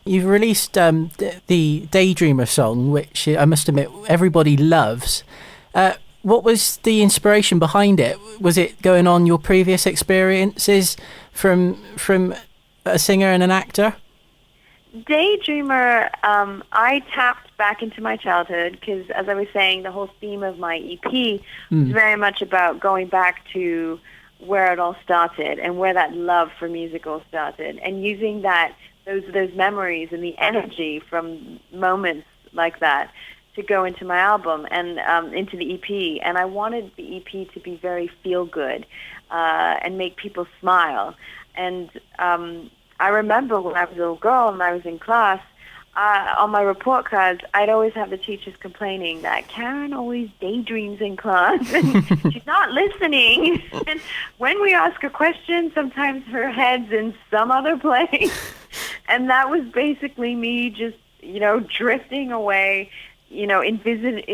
You've released the Daydreamer song, which I must admit everybody loves. What was the inspiration behind it? Was it going on your previous experiences from a singer and an actor? Daydreamer, I tapped back into my childhood because, as I was saying, the whole theme of my EP was very much about going back to where it all started and where that love for music all started, and using those memories and the energy from moments like that to go into my album and into the EP. And I wanted the EP to be very feel good and make people smile. And I remember when I was a little girl and I was in class, on my report cards, I'd always have the teachers complaining that Karen always daydreams in class and she's not listening. And when we ask a question, sometimes her head's in some other place. And that was basically me just, drifting away, envisaging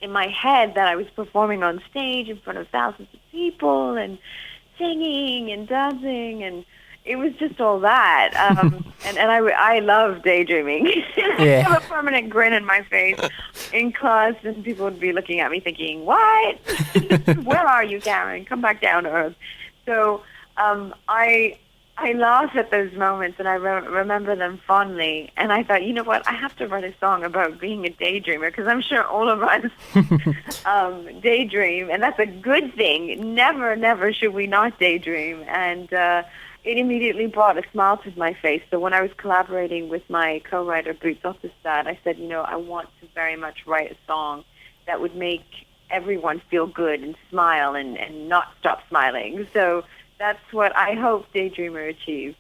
in my head that I was performing on stage in front of thousands of people and singing and dancing, and it was just all that. And I love daydreaming. I have a permanent grin on my face in class, and people would be looking at me thinking, "What? Where are you, Karen? Come back down to earth." So I laugh at those moments, and I remember them fondly. And I thought, you know what? I have to write a song about being a daydreamer, because I'm sure all of us daydream, and that's a good thing. Never, never should we not daydream. And it immediately brought a smile to my face. So when I was collaborating with my co-writer, Boots Ottestad, I said, I want to very much write a song that would make everyone feel good and smile and not stop smiling. So that's what I hope Daydreamer achieved.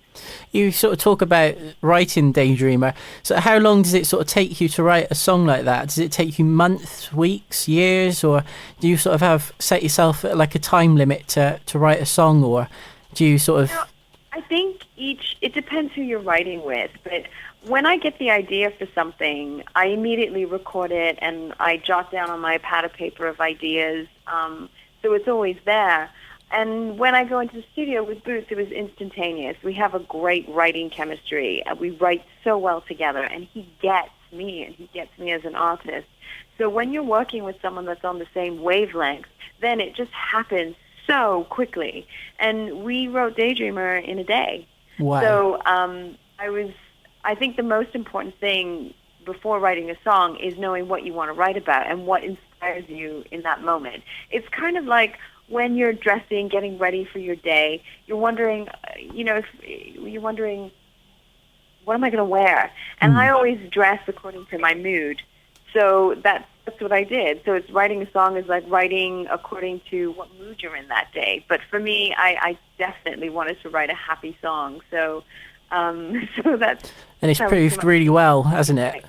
You sort of talk about writing Daydreamer. So how long does it sort of take you to write a song like that? Does it take you months, weeks, years, or do you sort of set yourself like a time limit to write a song, or do you sort of... I think it depends who you're writing with, but when I get the idea for something, I immediately record it and I jot down on my pad of paper of ideas, so it's always there. And when I go into the studio with Boots, it was instantaneous. We have a great writing chemistry. We write so well together, and he gets me, and he gets me as an artist. So when you're working with someone that's on the same wavelength, then it just happens so quickly. And we wrote Daydreamer in a day. Wow. So I think the most important thing before writing a song is knowing what you want to write about and what inspires you in that moment. It's kind of like when you're dressing, getting ready for your day, you're wondering, if you're wondering, what am I going to wear? And I always dress according to my mood. So that's what I did. So it's writing a song is like writing according to what mood you're in that day. But for me, I definitely wanted to write a happy song. So that's... And it's proved really well, hasn't it?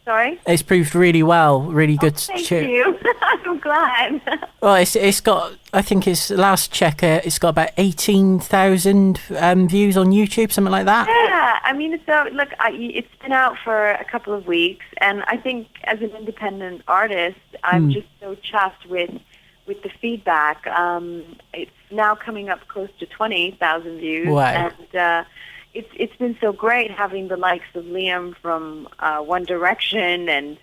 Sorry? It's proved really well, really good. Thank you. I'm glad. Well, it's got, I think it's last check, it's got about 18,000 views on YouTube, something like that. Yeah, I mean, it's been out for a couple of weeks, and I think as an independent artist, I'm just so chuffed with the feedback. It's now coming up close to 20,000 views. Wow. And it's been so great having the likes of Liam from One Direction and,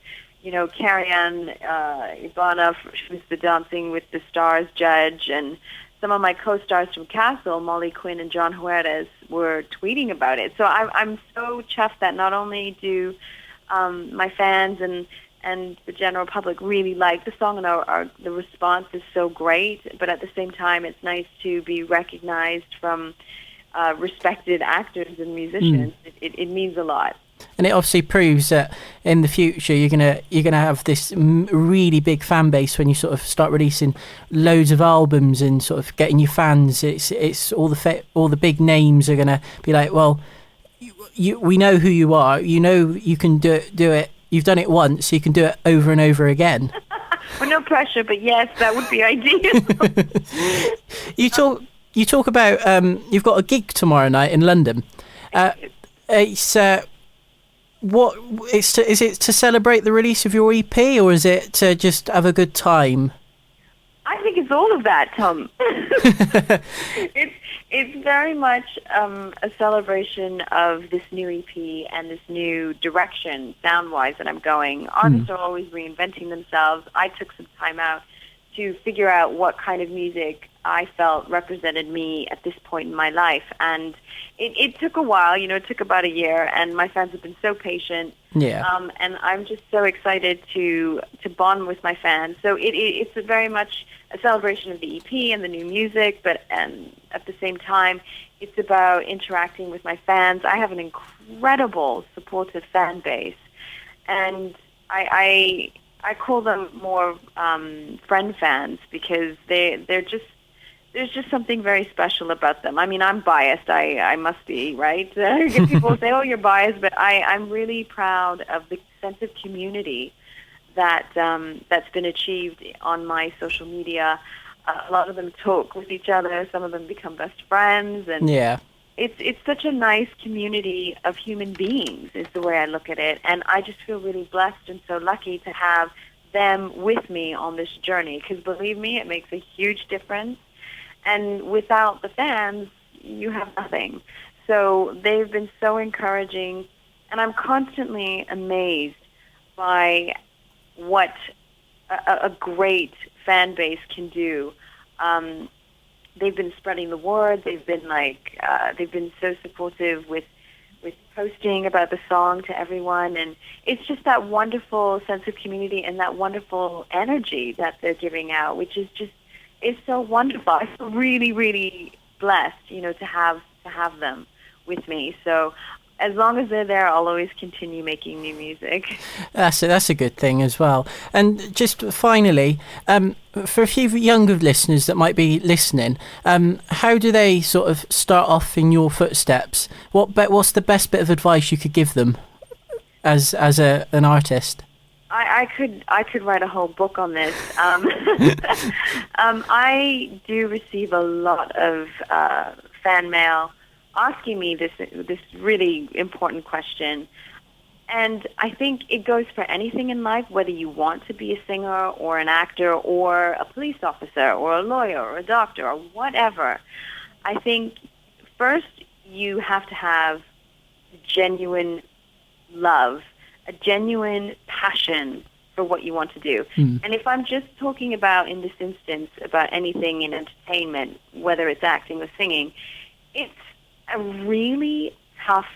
Carrie-Ann Ibana, who's the Dancing with the Stars judge, and some of my co-stars from Castle, Molly Quinn and John Huertas, were tweeting about it. So I'm so chuffed that not only do my fans and the general public really like the song, and the response is so great, but at the same time it's nice to be recognized from respected actors and musicians. It means a lot. And it obviously proves that in the future you're gonna have this really big fan base when you sort of start releasing loads of albums and sort of getting your fans. It's all the big names are gonna be like, well, we know who you are. You can do it. You've done it once, so you can do it over and over again. Well, no pressure, but yes, that would be ideal. You talk about you've got a gig tomorrow night in London. Is it to celebrate the release of your EP, or is it to just have a good time? I think it's is all of that, Tom? It's very much a celebration of this new EP and this new direction, sound-wise, that I'm going. Artists are always reinventing themselves. I took some time out to figure out what kind of music I felt represented me at this point in my life. And it took a while, it took about a year, and my fans have been so patient. Yeah. And I'm just so excited to bond with my fans. So it's very much a celebration of the EP and the new music, but at the same time, it's about interacting with my fans. I have an incredible supportive fan base, and I call them more friend fans because there's just something very special about them. I mean, I'm biased. I must be, right? People say, "Oh, you're biased," but I'm really proud of the sense of community that's been achieved on my social media. A lot of them talk with each other. Some of them become best friends, and it's such a nice community of human beings, is the way I look at it. And I just feel really blessed and so lucky to have them with me on this journey. Because believe me, it makes a huge difference. And without the fans, you have nothing. So they've been so encouraging, and I'm constantly amazed by what a great fan base can do. They've been spreading the word. They've been so supportive with posting about the song to everyone, and it's just that wonderful sense of community and that wonderful energy that they're giving out, which is so wonderful. I feel really, really blessed, to have them with me. So as long as they're there, I'll always continue making new music. That's a good thing as well. And just finally, for a few younger listeners that might be listening, how do they sort of start off in your footsteps? What's the best bit of advice you could give them as an artist? I could write a whole book on this. I do receive a lot of fan mail asking me this really important question. And I think it goes for anything in life, whether you want to be a singer or an actor or a police officer or a lawyer or a doctor or whatever. I think first you have to have genuine love, a genuine passion for what you want to do. And if I'm just talking about, in this instance, about anything in entertainment, whether it's acting or singing, it's a really tough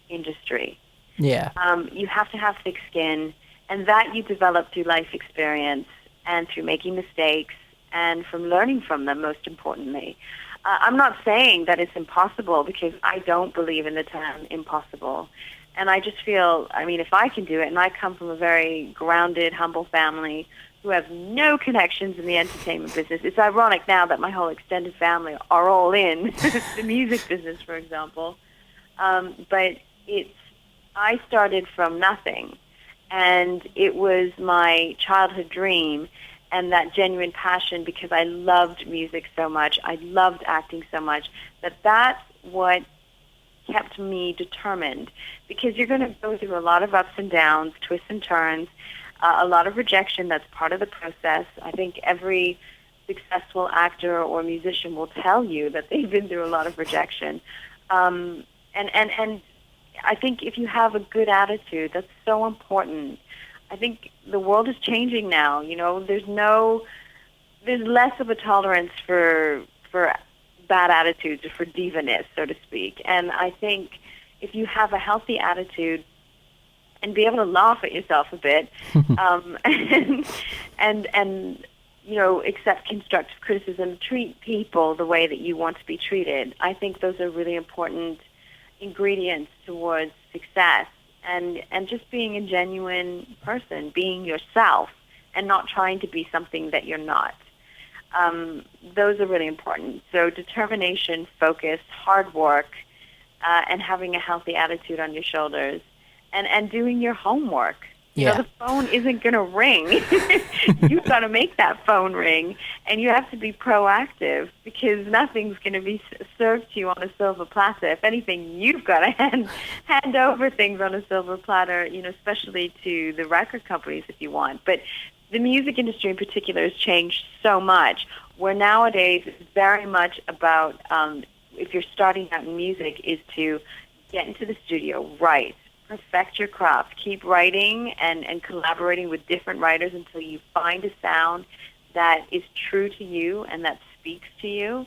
industry. Yeah. You have to have thick skin, and that you develop through life experience and through making mistakes and from learning from them, most importantly. I'm not saying that it's impossible, because I don't believe in the term impossible. And I just feel, if I can do it, and I come from a very grounded, humble family who have no connections in the entertainment business. It's ironic now that my whole extended family are all in the music business, for example. But I started from nothing, and it was my childhood dream and that genuine passion, because I loved music so much, I loved acting so much, that's what kept me determined. Because you're going to go through a lot of ups and downs, twists and turns, a lot of rejection. That's part of the process. I think every successful actor or musician will tell you that they've been through a lot of rejection. And I think if you have a good attitude, that's so important. I think the world is changing now. There's less of a tolerance for bad attitudes or for divaness, so to speak. And I think if you have a healthy attitude and be able to laugh at yourself a bit, and accept constructive criticism, treat people the way that you want to be treated, I think those are really important ingredients towards success. And just being a genuine person, being yourself, and not trying to be something that you're not. Those are really important. So determination, focus, hard work, and having a healthy attitude on your shoulders, and doing your homework. Yeah. The phone isn't going to ring. You've got to make that phone ring, and you have to be proactive, because nothing's going to be served to you on a silver platter. If anything, you've got to hand over things on a silver platter, especially to the record companies if you want. But the music industry in particular has changed so much. where nowadays it's very much about, if you're starting out in music, is to get into the studio, write, perfect your craft, keep writing and collaborating with different writers until you find a sound that is true to you and that speaks to you,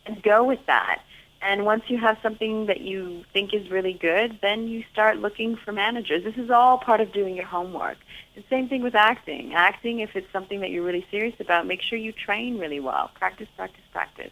and go with that. And once you have something that you think is really good, then you start looking for managers. This is all part of doing your homework. The same thing with acting. Acting, if it's something that you're really serious about, make sure you train really well. Practice, practice, practice.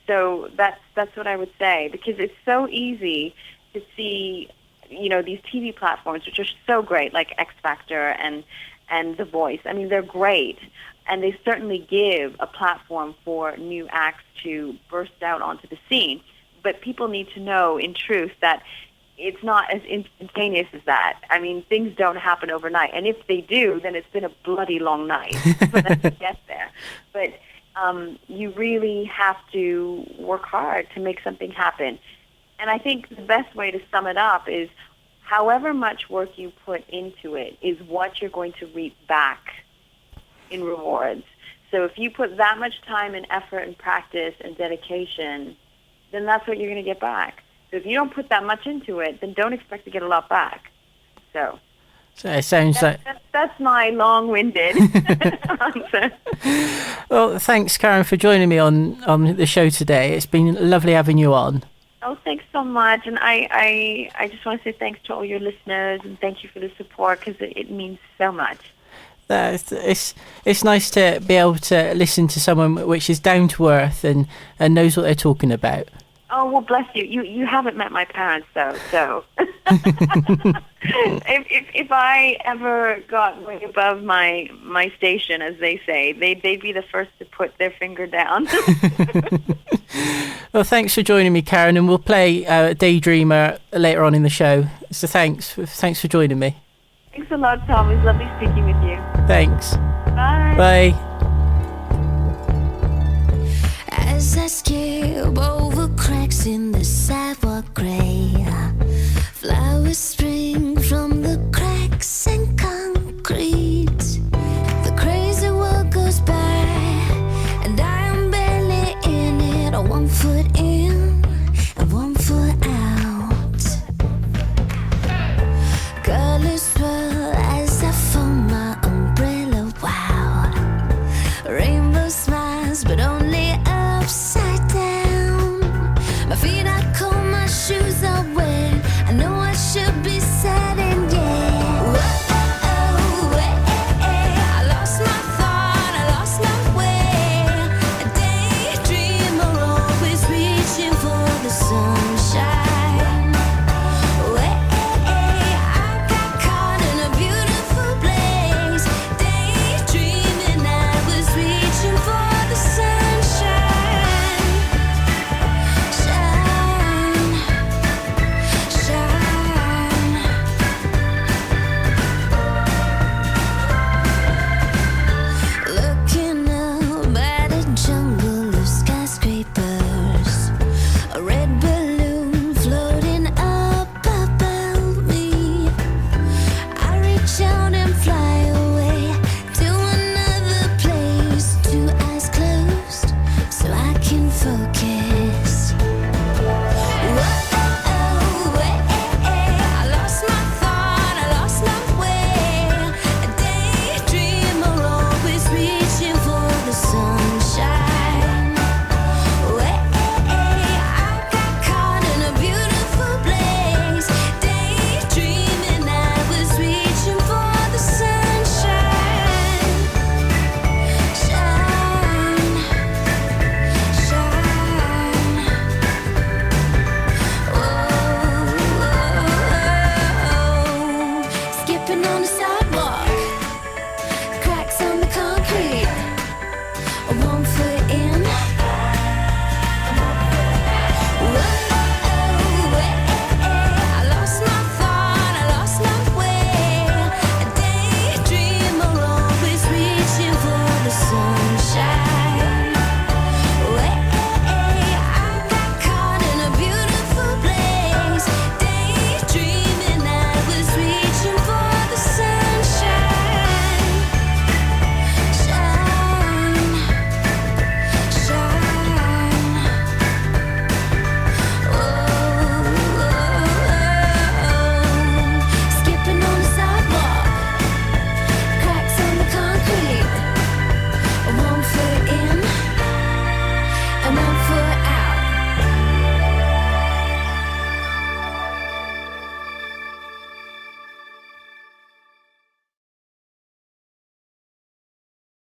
So that's what I would say, because it's so easy to see, these TV platforms, which are so great, like X Factor and The Voice. I mean, they're great, and they certainly give a platform for new acts to burst out onto the scene. But people need to know, in truth, that it's not as instantaneous as that. I mean, things don't happen overnight. And if they do, then it's been a bloody long night for them to get there. But you really have to work hard to make something happen. And I think the best way to sum it up is however much work you put into it is what you're going to reap back in rewards. So if you put that much time and effort and practice and dedication, then that's what you're going to get back. So if you don't put that much into it, then don't expect to get a lot back. So it sounds that's my long-winded answer. Well, thanks, Karen, for joining me on the show today. It's been lovely having you on. Oh, thanks so much. And I just want to say thanks to all your listeners, and thank you for the support, because it means so much. It's nice to be able to listen to someone which is down to earth and knows what they're talking about. Oh, well, bless you. You haven't met my parents, though, so if I ever got way above my station, as they say, they'd be the first to put their finger down. Well, thanks for joining me, Karen, and we'll play Daydreamer later on in the show. So thanks for joining me. Thanks a lot, Tom. It was lovely speaking with you. Thanks. Bye. Bye. As I skip over cracks in the sidewalk.